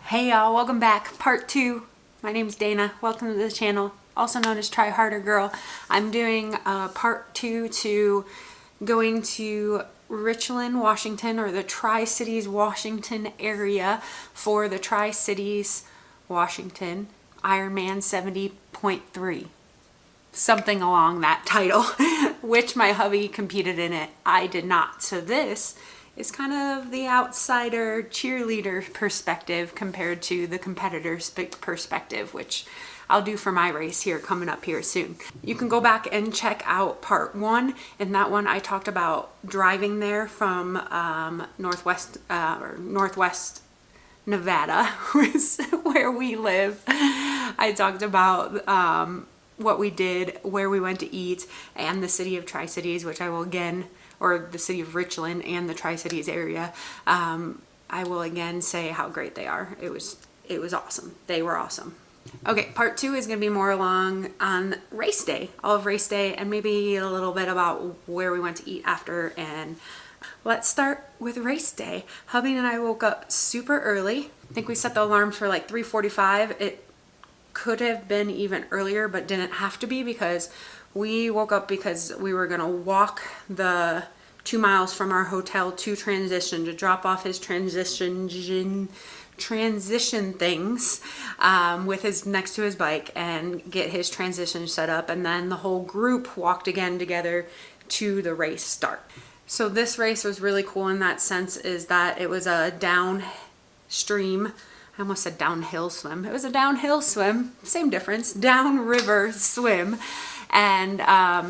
Hey y'all, welcome back. Part 2. My name's Dana. Welcome to the channel, also known as Trihrdrgrl. I'm doing part 2 to going to Richland, Washington, or the Tri-Cities, Washington area for the Tri-Cities, Washington Ironman 70.3. Something along that title, which my hubby competed in it. I did not. So this is kind of the outsider cheerleader perspective compared to the competitor's perspective, which I'll do for my race here coming up here soon. You can go back and check out part 1. In that one, I talked about driving there from northwest Nevada, is where we live. I talked about what we did, where we went to eat, and the city of Tri-Cities, which I will again, or the city of Richland and the Tri-Cities area. I will again say how great they are. It was awesome. They were awesome. Okay, part 2 is going to be more along on race day, all of race day, and maybe a little bit about where we went to eat after. And let's start with race day. Hubby and I woke up super early. I think we set the alarms for like 3:45. It could have been even earlier, but didn't have to be, because we woke up because we were gonna walk the 2 miles from our hotel to transition to drop off his transition things with his next to his bike and get his transition set up, and then the whole group walked again together to the race start. So this race was really cool in that sense, is that it was a downstream, I almost said downhill swim. It was a downhill swim, same difference, downriver swim. And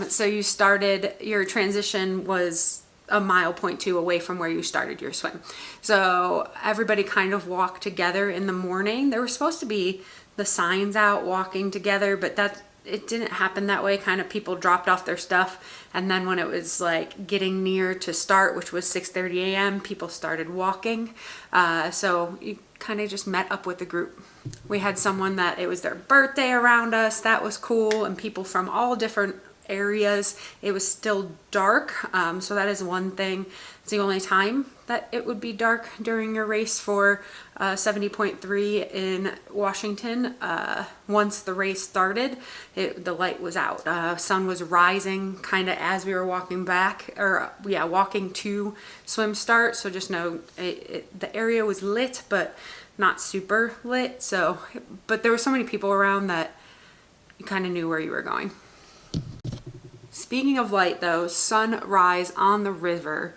so you started, your transition was 1.2 miles away from where you started your swim. So everybody kind of walked together in the morning. There were supposed to be the signs out walking together, but it didn't happen that way. Kind of people dropped off their stuff, and then when it was like getting near to start, which was 6:30 a.m., people started walking. So you kind of just met up with the group. We had someone that it was their birthday around us. That was cool, and people from all different areas. It was still dark, so that is one thing. It's the only time that it would be dark during your race for 70.3 in Washington. Once the race started, the light was out. Sun was rising kind of as we were walking walking to swim start. So just know the area was lit, but not super lit. So, but there were so many people around that you kind of knew where you were going. Speaking of light though, sunrise on the river,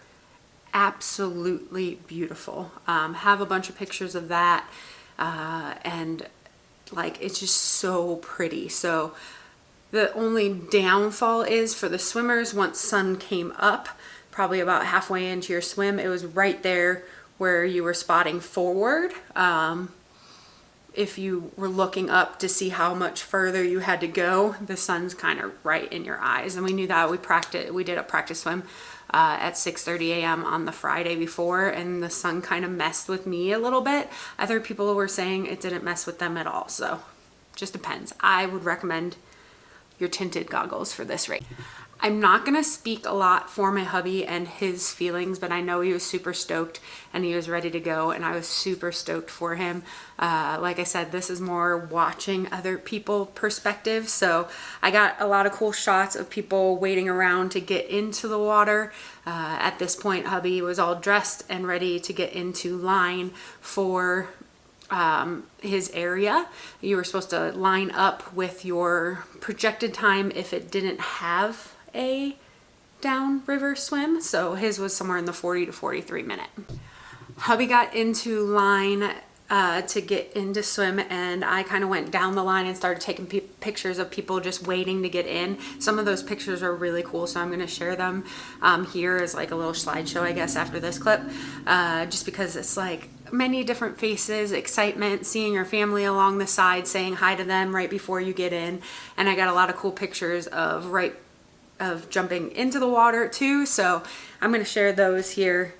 absolutely beautiful. Have a bunch of pictures of that, and like it's just so pretty. So the only downfall is for the swimmers, once sun came up, probably about halfway into your swim, it was right there where you were spotting forward. If you were looking up to see how much further you had to go, the sun's kind of right in your eyes. And we knew that. We did a practice swim at 6:30 a.m. on the Friday before, and the sun kind of messed with me a little bit. Other people were saying it didn't mess with them at all. So just depends. I would recommend your tinted goggles for this race. I'm not going to speak a lot for my hubby and his feelings, but I know he was super stoked and he was ready to go, and I was super stoked for him. Like I said, this is more watching other people perspective. So I got a lot of cool shots of people waiting around to get into the water. At this point, hubby was all dressed and ready to get into line for his area. You were supposed to line up with your projected time if it didn't have a downriver swim. So his was somewhere in the 40 to 43 minute. Hubby got into line to get into swim, and I kind of went down the line and started taking pictures of people just waiting to get in. Some of those pictures are really cool, so I'm going to share them here as like a little slideshow, I guess, after this clip, just because it's like many different faces, excitement, seeing your family along the side, saying hi to them right before you get in. And I got a lot of cool pictures of jumping into the water too, so I'm going to share those here.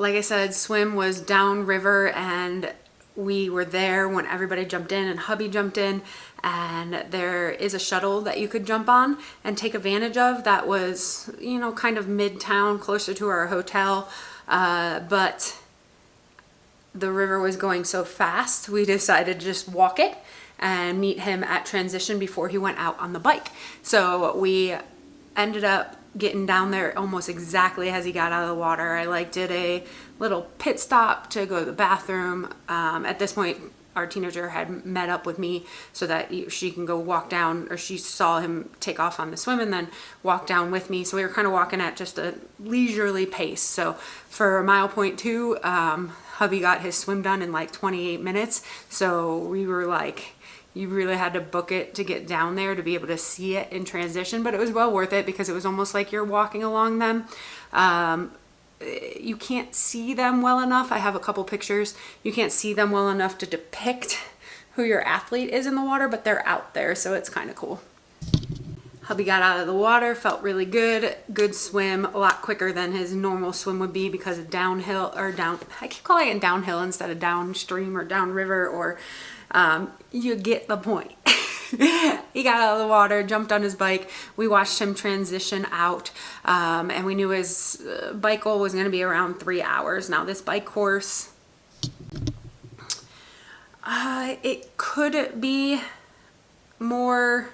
like I said, swim was downriver, and we were there when everybody jumped in and hubby jumped in, and there is a shuttle that you could jump on and take advantage of that was, you know, kind of midtown, closer to our hotel, but the river was going so fast, we decided to just walk it and meet him at transition before he went out on the bike. So we ended up getting down there almost exactly as he got out of the water. I like did a little pit stop to go to the bathroom. At this point, our teenager had met up with me so that she can go walk down, or she saw him take off on the swim and then walk down with me. So we were kind of walking at just a leisurely pace. So for mile point 2, hubby got his swim done in like 28 minutes. So we were like, you really had to book it to get down there to be able to see it in transition, but it was well worth it because it was almost like you're walking along them. You can't see them well enough. I have a couple pictures. You can't see them well enough to depict who your athlete is in the water, but they're out there, so it's kind of cool. Hubby got out of the water, felt really good swim, a lot quicker than his normal swim would be because of downhill, or I keep calling it downhill instead of downstream or downriver, or you get the point. He got out of the water, jumped on his bike. We watched him transition out, and we knew his bike goal was going to be around 3 hours. Now this bike course, it could be more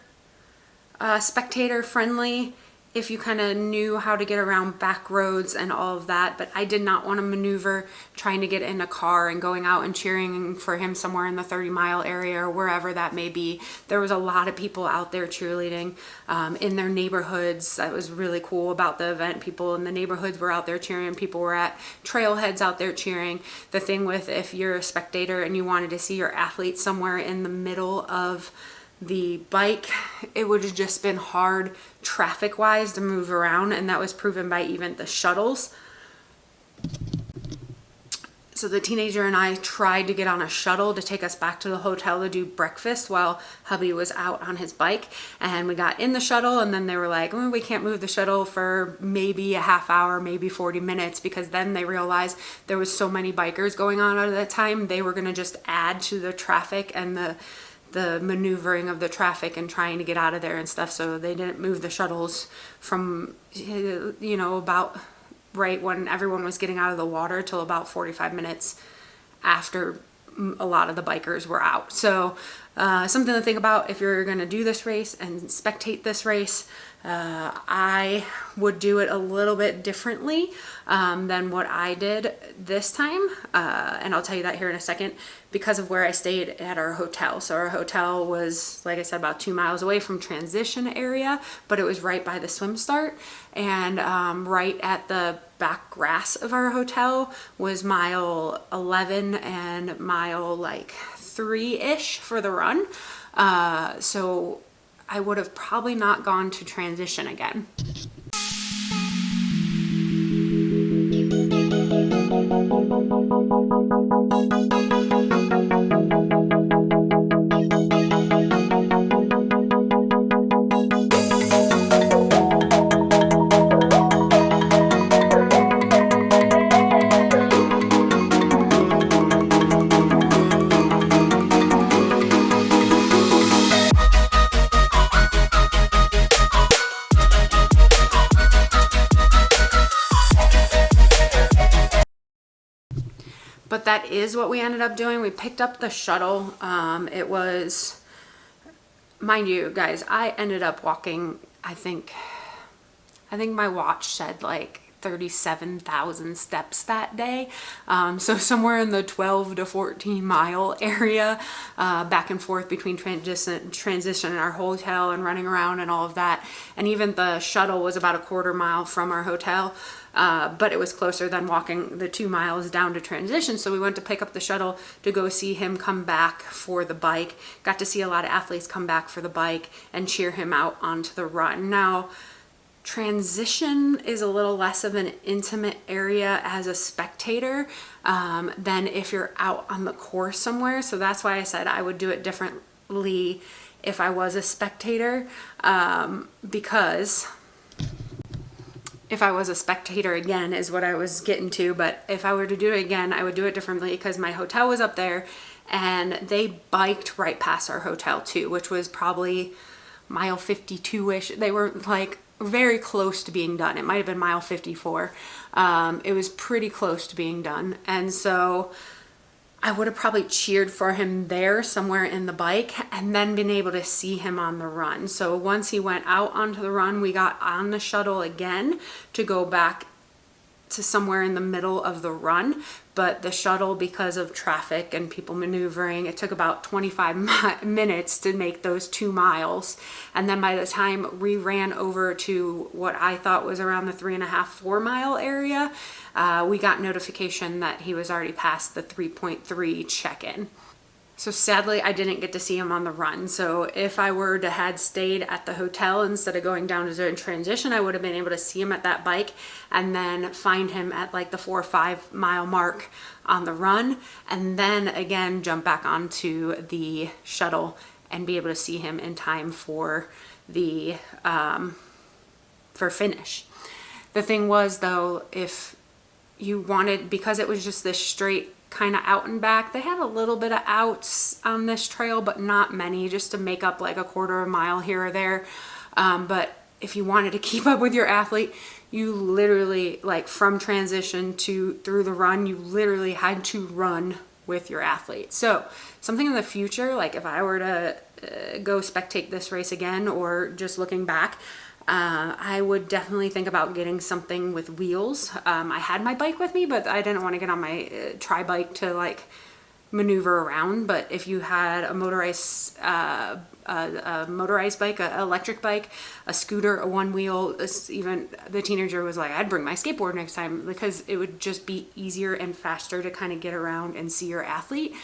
spectator friendly if you kind of knew how to get around back roads and all of that, but I did not want to maneuver trying to get in a car and going out and cheering for him somewhere in the 30-mile area or wherever that may be. There was a lot of people out there cheerleading in their neighborhoods. That was really cool about the event. People in the neighborhoods were out there cheering. People were at trailheads out there cheering. The thing with, if you're a spectator and you wanted to see your athlete somewhere in the middle of the bike, it would have just been hard traffic wise to move around, and that was proven by even the shuttles. So the teenager and I tried to get on a shuttle to take us back to the hotel to do breakfast while hubby was out on his bike, and we got in the shuttle, and then they were like, oh, we can't move the shuttle for maybe a half hour, maybe 40 minutes, because then they realized there was so many bikers going on at that time, they were going to just add to the traffic and the maneuvering of the traffic and trying to get out of there and stuff. So they didn't move the shuttles from, you know, about right when everyone was getting out of the water till about 45 minutes after a lot of the bikers were out. So something to think about if you're going to do this race and spectate this race. I would do it a little bit differently than what I did this time, and I'll tell you that here in a second, because of where I stayed at our hotel. So our hotel was, like I said, about 2 miles away from transition area, but it was right by the swim start, and right at the back grass of our hotel was mile 11 and mile like 3-ish for the run. So I would have probably not gone to transition again. But that is what we ended up doing. We picked up the shuttle. It was, mind you guys, I ended up walking, I think my watch said like 37,000 steps that day. So somewhere in the 12 to 14 mile area, back and forth between transition and our hotel and running around and all of that. And even the shuttle was about a quarter mile from our hotel. But it was closer than walking the 2 miles down to transition. So we went to pick up the shuttle to go see him come back for the bike. Got to see a lot of athletes come back for the bike and cheer him out onto the run. Now, transition is a little less of an intimate area as a spectator than if you're out on the course somewhere. So that's why I said I would do it differently if I was a spectator, because if I was a spectator again is what I was getting to. But if I were to do it again, I would do it differently because my hotel was up there and they biked right past our hotel too, which was probably mile 52-ish. They were like very close to being done. It might have been mile 54. It was pretty close to being done. And so I would have probably cheered for him there somewhere in the bike and then been able to see him on the run. So once he went out onto the run, we got on the shuttle again to go back to somewhere in the middle of the run. But the shuttle, because of traffic and people maneuvering, it took about 25 minutes to make those 2 miles. And then by the time we ran over to what I thought was around the 3.5-4 mile area, we got notification that he was already past the 3.3 check-in. So sadly, I didn't get to see him on the run. So if I were to had stayed at the hotel instead of going down to transition, I would have been able to see him at that bike and then find him at like the 4 or 5 mile mark on the run, and then again jump back onto the shuttle and be able to see him in time for the for finish. The thing was though, if you wanted, because it was just this straight kind of out and back, they had a little bit of outs on this trail, but not many, just to make up like a 1/4 mile here or there. But if you wanted to keep up with your athlete, you literally, like from transition to through the run, you literally had to run with your athlete. So something in the future, like if I were to go spectate this race again, or just looking back, I would definitely think about getting something with wheels. I had my bike with me, but I didn't want to get on my tri-bike to like maneuver around. But if you had a motorized bike, an electric bike, a scooter, a one wheel, even the teenager was like, I'd bring my skateboard next time, because it would just be easier and faster to kind of get around and see your athlete.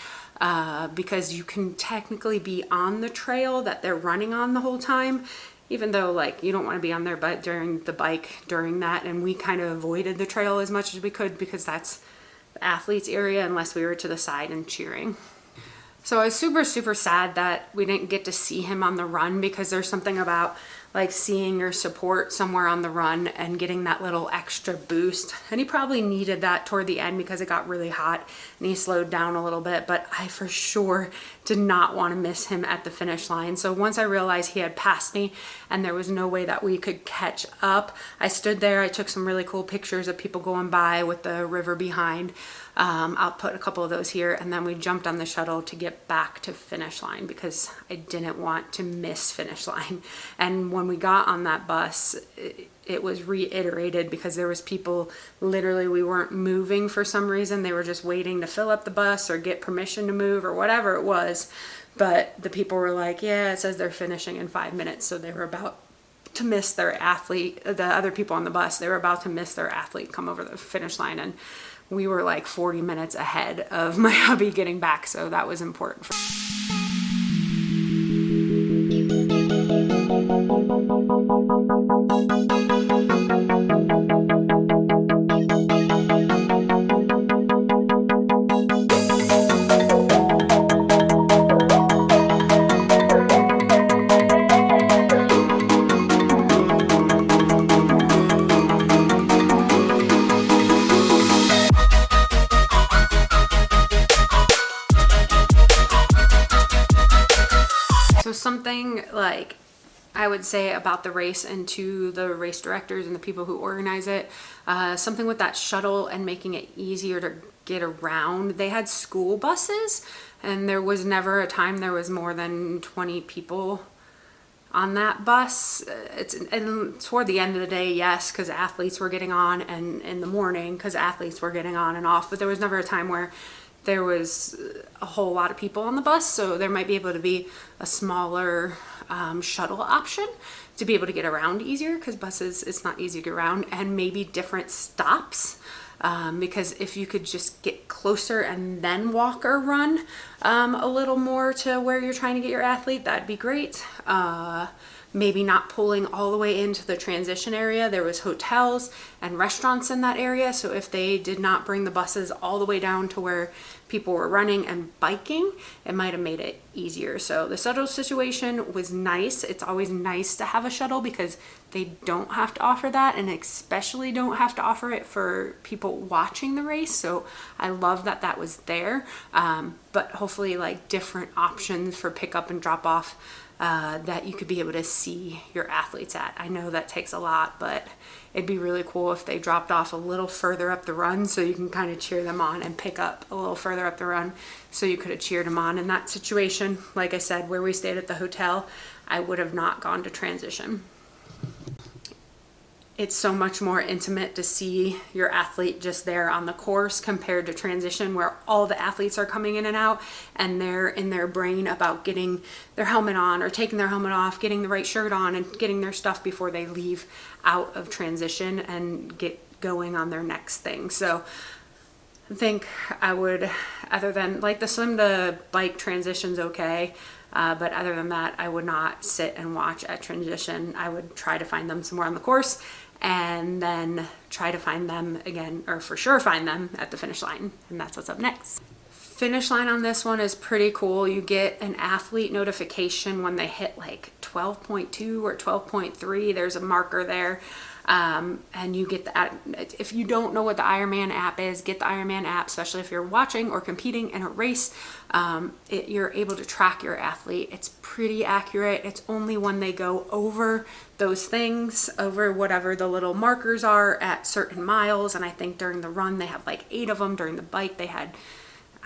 Because you can technically be on the trail that they're running on the whole time, even though like you don't want to be on their butt during the bike during that. And we kind of avoided the trail as much as we could because that's the athletes area, unless we were to the side and cheering. So I was super, super sad that we didn't get to see him on the run, because there's something about like seeing your support somewhere on the run and getting that little extra boost. And he probably needed that toward the end because it got really hot and he slowed down a little bit, but I for sure did not want to miss him at the finish line. So once I realized he had passed me and there was no way that we could catch up, I stood there, I took some really cool pictures of people going by with the river behind. I'll put a couple of those here, and then we jumped on the shuttle to get back to finish line because I didn't want to miss finish line. And when we got on that bus, it was reiterated because there was people, literally we weren't moving for some reason. They were just waiting to fill up the bus or get permission to move or whatever it was. But the people were like, yeah, it says they're finishing in 5 minutes. So they were about to miss their athlete, the other people on the bus, they were about to miss their athlete come over the finish line. And we were like 40 minutes ahead of my hubby getting back, so that was important for something like I would say about the race and to the race directors and the people who organize it, something with that shuttle and making it easier to get around. They had school buses and there was never a time there was more than 20 people on that bus. And toward the end of the day, yes, because athletes were getting on, and in the morning because athletes were getting on and off, but there was never a time where there was a whole lot of people on the bus. So there might be able to be a smaller shuttle option to be able to get around easier, because buses, it's not easy to get around, and maybe different stops. Because if you could just get closer and then walk or run a little more to where you're trying to get your athlete, that'd be great. maybe not pulling all the way into the transition area. There was hotels and restaurants in that area, so if they did not bring the buses all the way down to where people were running and biking, it might have made it easier. So the shuttle situation was nice. It's always nice to have a shuttle because they don't have to offer that, and especially don't have to offer it for people watching the race. So I love that that was there, but hopefully like different options for pickup and drop off that you could be able to see your athletes at. I know that takes a lot, but it'd be really cool if they dropped off a little further up the run so you can kind of cheer them on, and pick up a little further up the run so you could have cheered them on. In that situation, like I said, where we stayed at the hotel, I would have not gone to transition. It's so much more intimate to see your athlete just there on the course compared to transition, where all the athletes are coming in and out and they're in their brain about getting their helmet on or taking their helmet off, getting the right shirt on and getting their stuff before they leave out of transition and get going on their next thing. So I think I would, other than like the swim to bike transition's okay, but other than that, I would not sit and watch at transition. I would try to find them somewhere on the course and then try to find them again, or for sure find them at the finish line. And that's what's up next. Finish line on this one is pretty cool. You get an athlete notification when they hit like 12.2 or 12.3. There's a marker there. And you get that. If you don't know what the Ironman app is, get the Ironman app, especially if you're watching or competing in a race. You're able to track your athlete. It's pretty accurate. It's only when they go over those things, over whatever the little markers are at certain miles. And I think during the run, they have like 8 of them. During the bike, they had,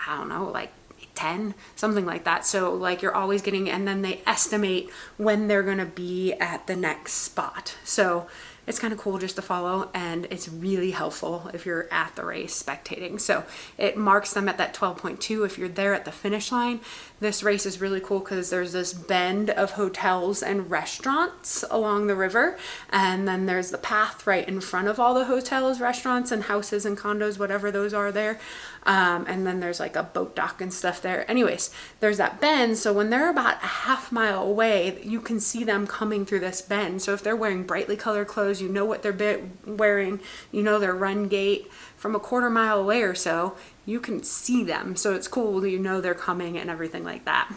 I don't know, like 10, something like that. So like you're always getting, and then they estimate when they're going to be at the next spot. So it's kind of cool just to follow, and it's really helpful if you're at the race spectating. So it marks them at that 12.2 if you're there at the finish line. This race is really cool because there's this bend of hotels and restaurants along the river, and then there's the path right in front of all the hotels, restaurants, and houses and condos, whatever those are there. And then there's like a boat dock and stuff there. Anyways, there's that bend. So when they're about a half mile away, you can see them coming through this bend. So if they're wearing brightly colored clothes, you know what they're wearing, you know their run gait. From a quarter mile away or so, you can see them. So it's cool, you know they're coming and everything like that.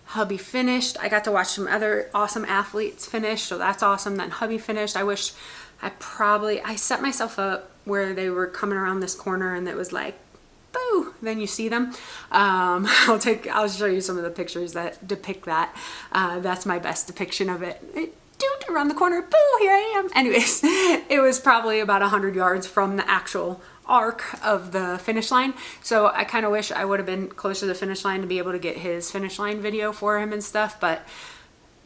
Hubby finished. I got to watch some other awesome athletes finish, so that's awesome. Then Hubby finished. I wish I set myself up where they were coming around this corner and it was like, boo, then you see them. I'll show you some of the pictures that depict that. That's my best depiction of it. Dude, around the corner, boo, here I am. Anyways, it was probably about 100 yards from the actual arc of the finish line. So I kind of wish I would have been closer to the finish line to be able to get his finish line video for him and stuff, but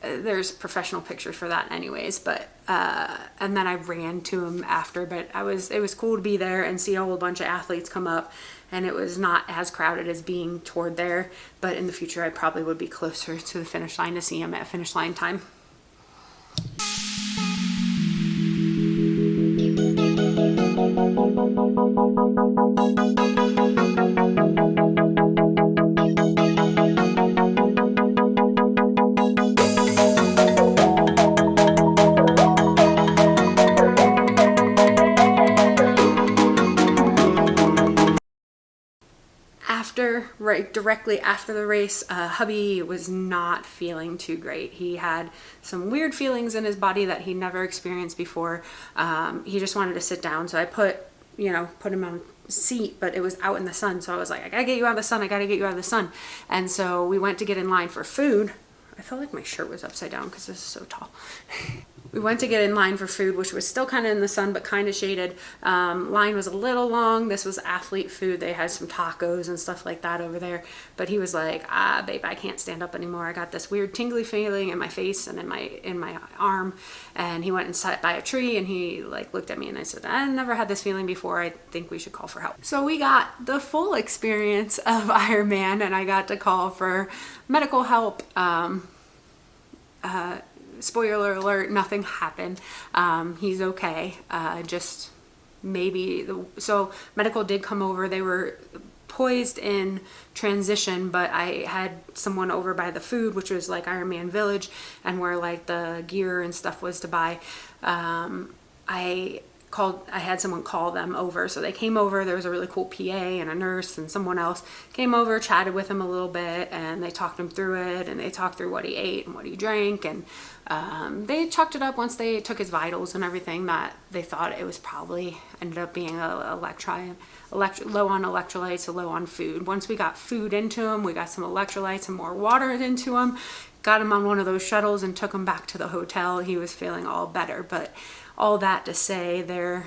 there's professional pictures for that anyways. But and then I ran to him after, but it was cool to be there and see a whole bunch of athletes come up, and it was not as crowded as being toward there, but in the future I probably would be closer to the finish line to see him at finish line time. Directly after the race, Hubby was not feeling too great. He had some weird feelings in his body that he never experienced before. He just wanted to sit down, so I put him on a seat, but it was out in the sun, so I was like, I gotta get you out of the sun, I gotta get you out of the sun. And so we went to get in line for food. I felt like my shirt was upside down because this is so tall. We went to get in line for food, which was still kind of in the sun, but kind of shaded. Line was a little long. This was athlete food. They had some tacos and stuff like that over there. But he was like, babe, I can't stand up anymore. I got this weird tingly feeling in my face and in my arm. And he went and sat by a tree and he like looked at me, and I said, I never had this feeling before. I think we should call for help. So we got the full experience of Ironman, and I got to call for medical help. Spoiler alert, nothing happened. He's okay. Just maybe so medical did come over. They were poised in transition, but I had someone over by the food, which was like Ironman Village, and where like the gear and stuff was to buy. I had someone call them over, so they came over. There was a really cool PA and a nurse and someone else came over, chatted with him a little bit, and they talked him through it, and they talked through what he ate and what he drank, and they chalked it up once they took his vitals and everything that they thought it was probably ended up being low on electrolytes, so low on food. Once we got food into him, we got some electrolytes and more water into him, got him on one of those shuttles and took him back to the hotel. He was feeling all better, but all that to say, their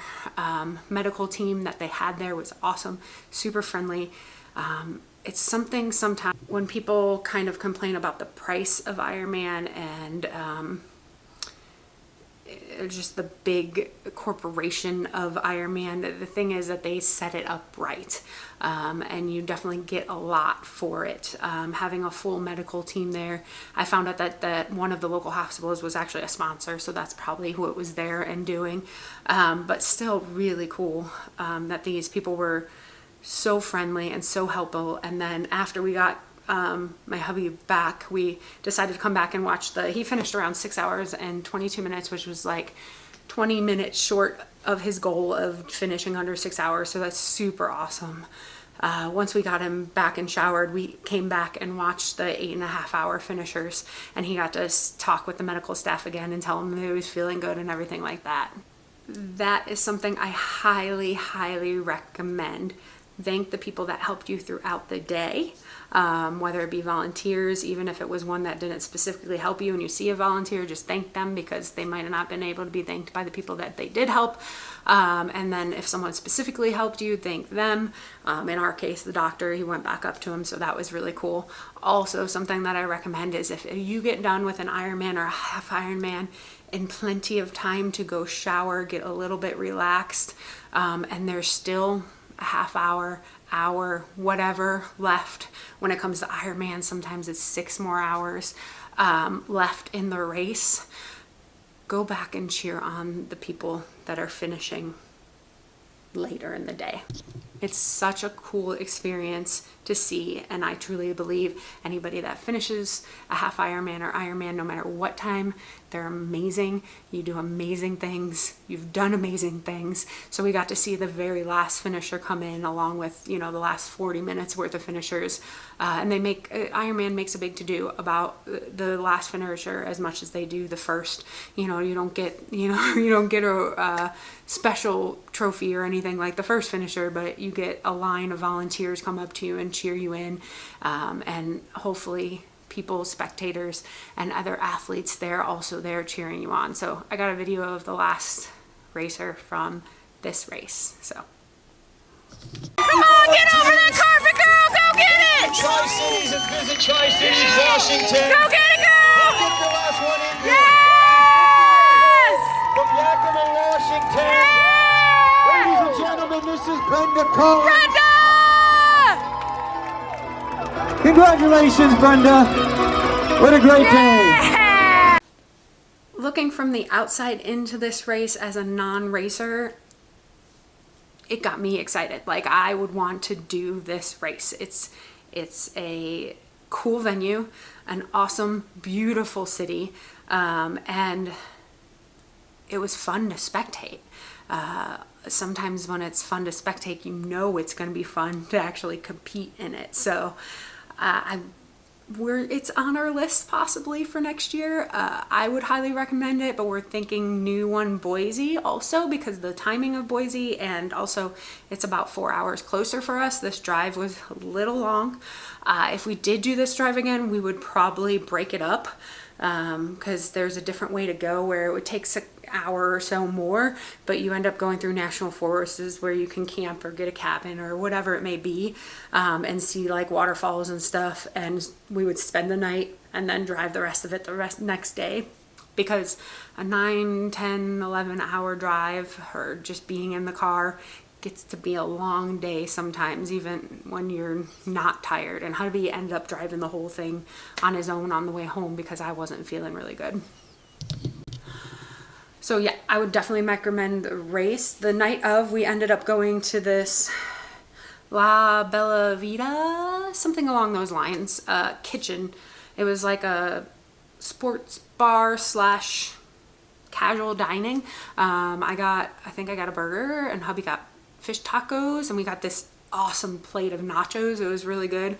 medical team that they had there was awesome, super friendly. It's something sometimes when people kind of complain about the price of Ironman and just the big corporation of Ironman, the thing is that they set it up right, and you definitely get a lot for it. Having a full medical team there, I found out that one of the local hospitals was actually a sponsor, so that's probably who it was there and doing, but still really cool that these people were so friendly and so helpful. And then after we got my hubby back, we decided to come back and watch he finished around 6 hours and 22 minutes, which was like 20 minutes short of his goal of finishing under 6 hours. So that's super awesome. Once we got him back and showered, we came back and watched the 8.5 hour finishers, and he got to talk with the medical staff again and tell them that he was feeling good and everything like that. That is something I highly, highly recommend. Thank the people that helped you throughout the day, whether it be volunteers, even if it was one that didn't specifically help you and you see a volunteer, just thank them, because they might have not been able to be thanked by the people that they did help. And then if someone specifically helped you, thank them. In our case, the doctor, he went back up to him, so that was really cool. Also, something that I recommend is if you get done with an Ironman or a half Ironman and plenty of time to go shower, get a little bit relaxed, and there's still a half hour, whatever left. When it comes to Ironman, sometimes it's 6 more hours left in the race. Go back and cheer on the people that are finishing later in the day. It's such a cool experience to see, and I truly believe anybody that finishes a half Ironman or Ironman, no matter what time, they're amazing. You do amazing things. You've done amazing things. So we got to see the very last finisher come in, along with, the last 40 minutes worth of finishers. And Ironman makes a big to-do about the last finisher as much as they do the first. You don't get a special trophy or anything like the first finisher, but you get a line of volunteers come up to you and cheer you in, and hopefully people, spectators, and other athletes there also there cheering you on. So I got a video of the last racer from this race. So come on, get over that carpet, girl, go get it! Tri-Cities and visit Tri-Cities, Washington. Go get it, girl! Get the last one in here. Yes! From Yakima, Washington. Yes! Ladies and gentlemen, this is Brenda Cole. Brenda! Congratulations, Brenda. What a great day. Looking from the outside into this race as a non-racer, it got me excited. Like, I would want to do this race. It's a cool venue, an awesome, beautiful city, and it was fun to spectate. Sometimes when it's fun to spectate, it's going to be fun to actually compete in it. So it's on our list possibly for next year. I would highly recommend it, but we're thinking new one Boise also, because the timing of Boise, and also it's about 4 hours closer for us. This drive was a little long. If we did do this drive again, we would probably break it up, because there's a different way to go where it would take an hour or so more, but you end up going through national forests where you can camp or get a cabin or whatever it may be, and see like waterfalls and stuff. And we would spend the night and then drive the rest of it next day, because a 9, 10, 11 hour drive, or just being in the car, gets to be a long day sometimes, even when you're not tired. And Hubby ended up driving the whole thing on his own on the way home because I wasn't feeling really good. So yeah, I would definitely recommend the race. The night of, we ended up going to this La Bella Vita, something along those lines, kitchen. It was like a sports bar slash casual dining. I think I got a burger, and hubby got fish tacos, and we got this awesome plate of nachos. It was really good.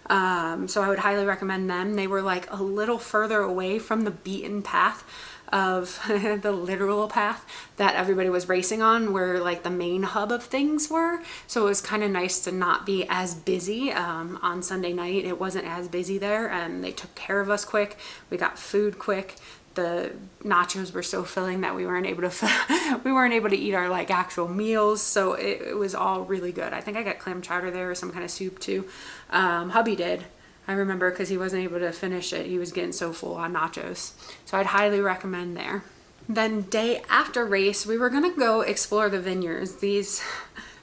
So I would highly recommend them. They were like a little further away from the beaten path of the literal path that everybody was racing on, where like the main hub of things were. So it was kind of nice to not be as busy. On Sunday night it wasn't as busy there, and they took care of us quick. We got food quick. The nachos were so filling that we weren't able to eat our like actual meals, so it was all really good. I think I got clam chowder there or some kind of soup too. Hubby did, I remember, because he wasn't able to finish it. He was getting so full on nachos. So I'd highly recommend there. Then day after race, we were gonna go explore the vineyards. These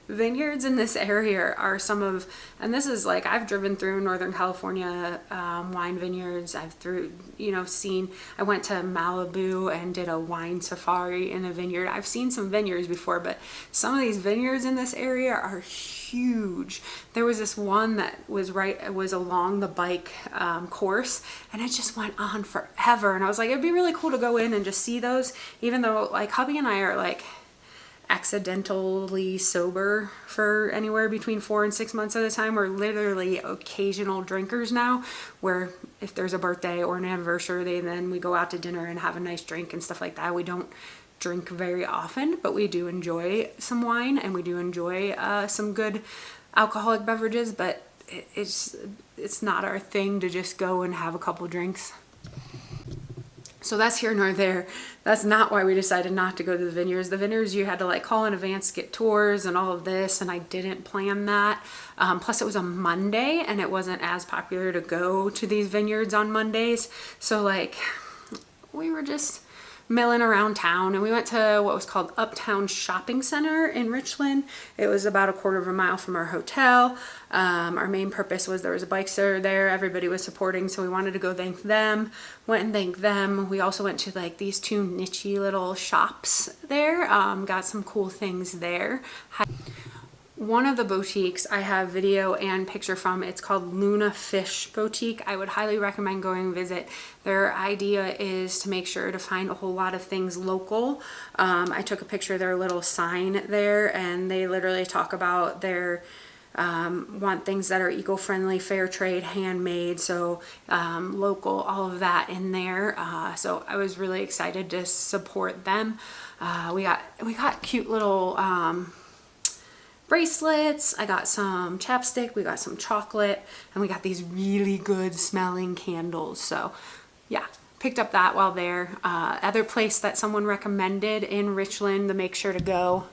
vineyards in this area are some of, and this is like, I've driven through Northern California wine vineyards. I've seen, I went to Malibu and did a wine safari in a vineyard. I've seen some vineyards before, but some of these vineyards in this area are huge. There was this one that was along the bike course, and it just went on forever. And I was like, it'd be really cool to go in and just see those, even though like hubby and I are like accidentally sober for anywhere between 4 and 6 months at a time. We're literally occasional drinkers now, where if there's a birthday or an anniversary, then we go out to dinner and have a nice drink and stuff like that. We don't drink very often, but we do enjoy some wine, and we do enjoy some good alcoholic beverages, but it's not our thing to just go and have a couple drinks. So that's here nor there. That's not why we decided not to go to the vineyards. The vineyards, you had to like call in advance, get tours and all of this, and I didn't plan that. Plus it was a Monday, and it wasn't as popular to go to these vineyards on Mondays. So like we were just milling around town, and we went to what was called Uptown Shopping Center in Richland. It was about a quarter of a mile from our hotel. Our main purpose was there was a bike store there. Everybody was supporting, so we wanted to go thank them. Went and thanked them. We also went to like these two nichey little shops there. Got some cool things there. One of the boutiques I have video and picture from, it's called Luna Fish Boutique. I would highly recommend going and visit. Their idea is to make sure to find a whole lot of things local. I took a picture of their little sign there, and they literally talk about their want things that are eco-friendly, fair trade, handmade, so local, all of that in there. So I was really excited to support them. We got cute little bracelets. I got some chapstick, we got some chocolate, and we got these really good smelling candles. So yeah, picked up that while there. Other place that someone recommended in Richland to make sure to go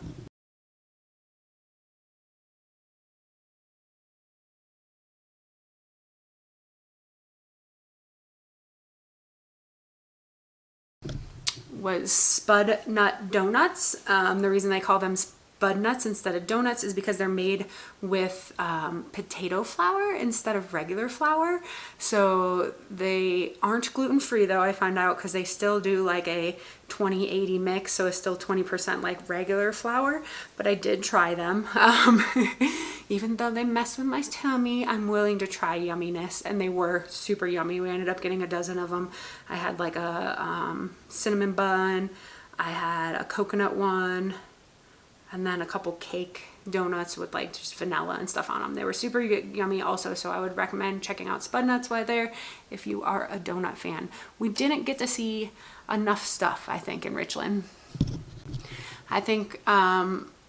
was Spud Nut Donuts. The reason they call them Spud Nuts instead of donuts is because they're made with potato flour instead of regular flour. So they aren't gluten-free though, I found out, because they still do like a 20-80 mix, so it's still 20% like regular flour. But I did try them. Even though they mess with my tummy, I'm willing to try yumminess, and they were super yummy. We ended up getting a dozen of them. I had like a cinnamon bun, I had a coconut one, and then a couple cake donuts with like just vanilla and stuff on them. They were super yummy also, so I would recommend checking out Spud Nuts while there if you are a donut fan. We didn't get to see enough stuff, I think, in Richland. I think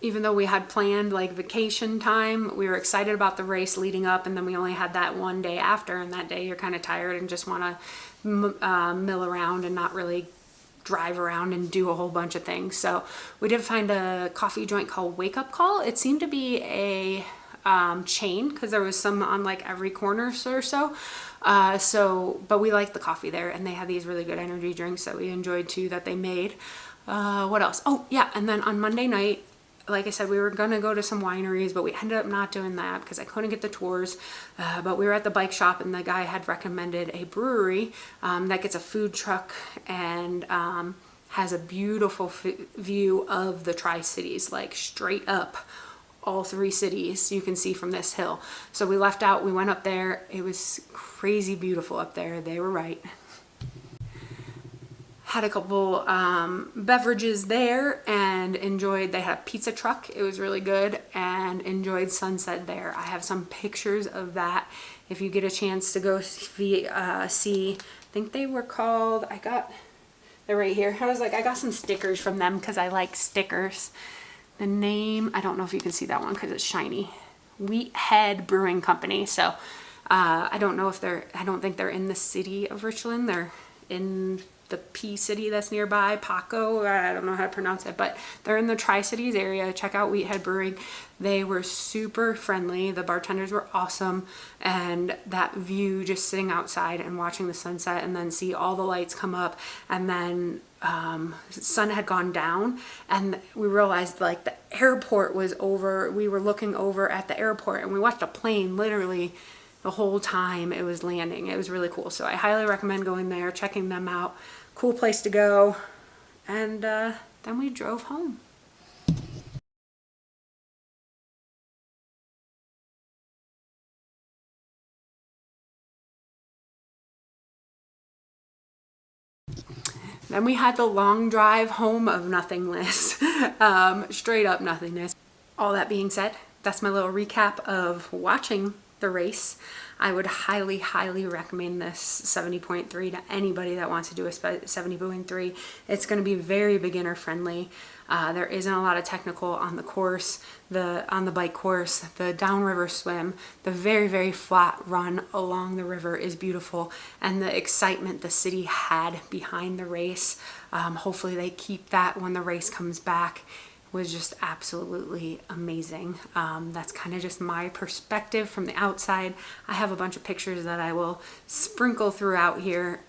even though we had planned like vacation time, we were excited about the race leading up, and then we only had that one day after, and that day you're kind of tired and just want to mill around and not really drive around and do a whole bunch of things. So we did find a coffee joint called Wake Up Call. It seemed to be a chain, because there was some on like every corner or so. But we liked the coffee there, and they had these really good energy drinks that we enjoyed too that they made. What else? Oh yeah, and then on Monday night, like I said, we were gonna go to some wineries, but we ended up not doing that because I couldn't get the tours. But we were at the bike shop, and the guy had recommended a brewery that gets a food truck and has a beautiful view of the Tri-Cities, like straight up all 3 cities you can see from this hill. So we left out, we went up there. It was crazy beautiful up there. They were right. Had a couple beverages there and enjoyed, they had a pizza truck. It was really good, and enjoyed sunset there. I have some pictures of that if you get a chance to go see. I think they were called, they're right here. I was like, I got some stickers from them because I like stickers. The name, I don't know if you can see that one because it's shiny. Wheathead Brewing Company. So I don't know if I don't think they're in the city of Richland. They're in the P city that's nearby, Paco, I don't know how to pronounce it, but they're in the Tri-Cities area. Check out Wheathead Brewing. They were super friendly. The bartenders were awesome. And that view, just sitting outside and watching the sunset and then see all the lights come up, and then sun had gone down, and we realized like the airport was over. We were looking over at the airport, and we watched a plane literally the whole time it was landing. It was really cool. So I highly recommend going there, checking them out. Cool place to go. And then we drove home. Then we had the long drive home of nothingness. Straight up nothingness. All that being said, that's my little recap of watching the race. I would highly, highly recommend this 70.3 to anybody that wants to do a 70.3. It's going to be very beginner friendly. There isn't a lot of technical on the course, on the bike course. The downriver swim, the very, very flat run along the river is beautiful, and the excitement the city had behind the race. Hopefully they keep that when the race comes back. Was just absolutely amazing. That's kind of just my perspective from the outside. I have a bunch of pictures that I will sprinkle throughout here.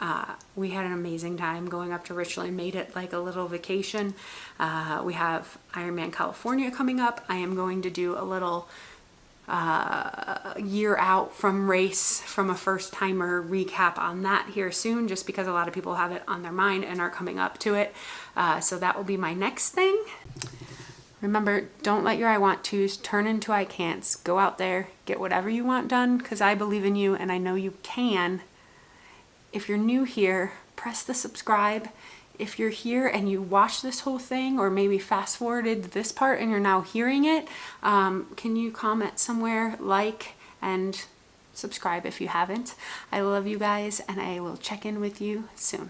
We had an amazing time going up to Richland, made it like a little vacation. We have Ironman California coming up. I am going to do a little year out from race from a first timer recap on that here soon, just because a lot of people have it on their mind and are coming up to it. So that will be my next thing. Remember, don't let your I want to's turn into I can'ts. Go out there, get whatever you want done, because I believe in you and I know you can. If you're new here, press the subscribe. If you're here and you watch this whole thing, or maybe fast forwarded this part and you're now hearing it, can you comment somewhere, like, and subscribe if you haven't. I love you guys, and I will check in with you soon.